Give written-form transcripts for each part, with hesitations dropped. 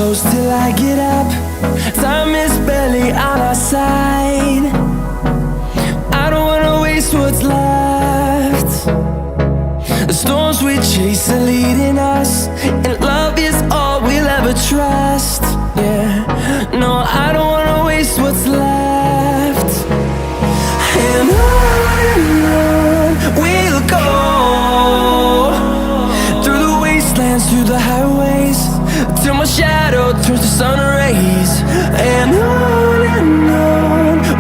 close till I get up. Time is barely on our side. I don't wanna waste what's left. The storms we chase are leading us, and love is all we'll ever trust. Yeah, no, I don't wanna waste what's left. And on we'll go, through the wastelands, through the highways, till my shadow turns to sun rays. And on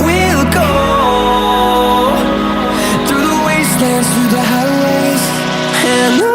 we'll go, through the wastelands, through the highways, and on.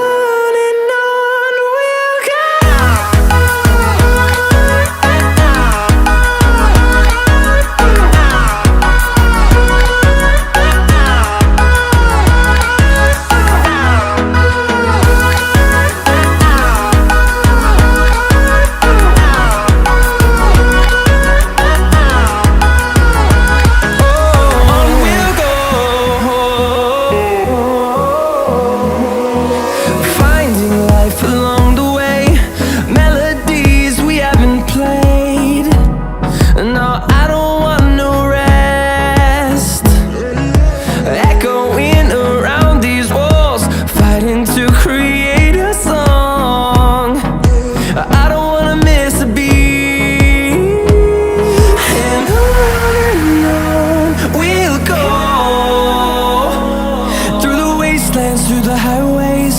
Through the highways,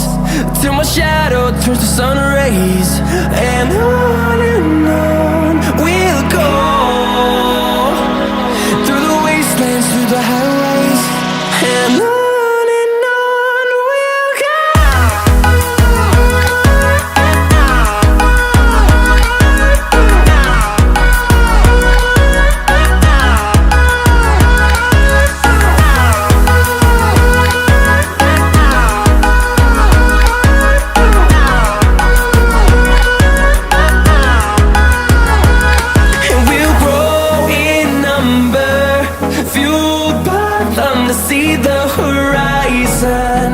till my shadow turns to sun rays. And on we'll go, through the wastelands, through the highways, and on we'll go. See the horizon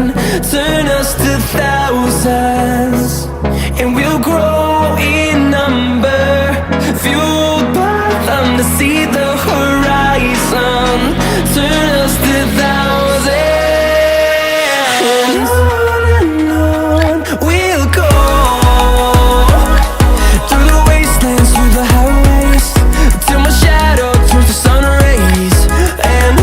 turn us to thousands, and we'll grow in number, fueled by them to see the horizon turn us to thousands. And on we'll go, through the wastelands, through the highways, till my shadow turns to sun rays. And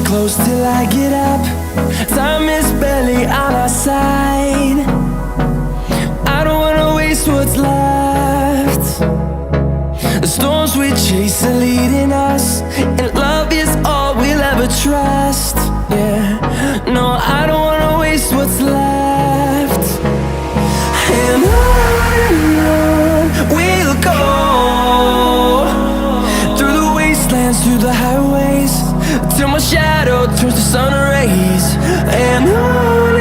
close till I get up. Time is barely on our side. I don't wanna waste what's left. The storms we chase are leading us, and love is all we'll ever trust. Yeah, no, I don't wanna waste what's left. And on we'll go, through the wastelands, through the highways, till my shadow turns to sun rays. And on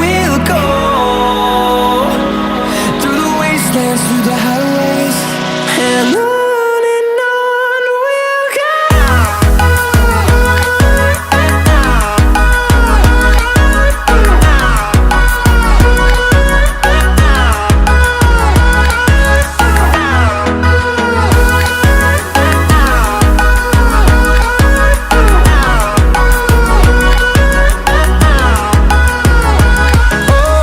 we'll go, through the wastelands, through the highways, and on. Oh,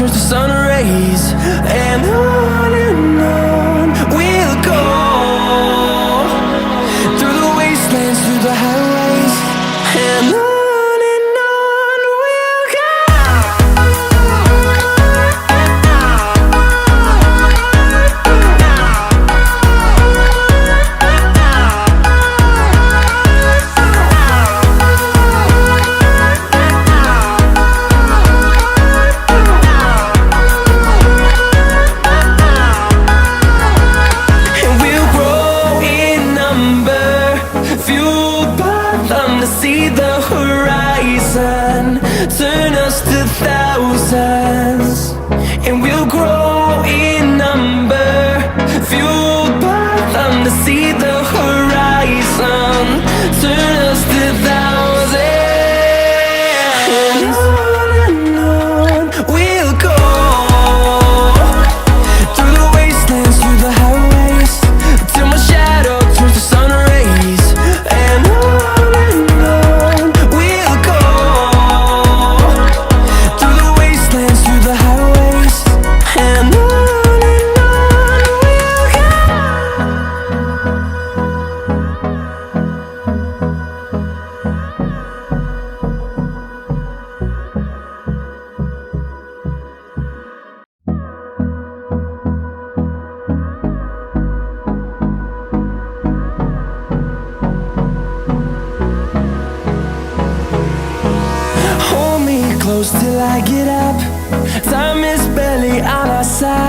turns to sun rays, and on we'll go, through the wastelands, through the highways, and on we'll go. See the horizon, turn us to thousands, and we'll grow in number, fueled by them to see the horizon, turn us to thousands, and on we'll go, through the wastelands, through the highways, till my shadow turns to sun rays, and on close till I get up. Time is barely on our side.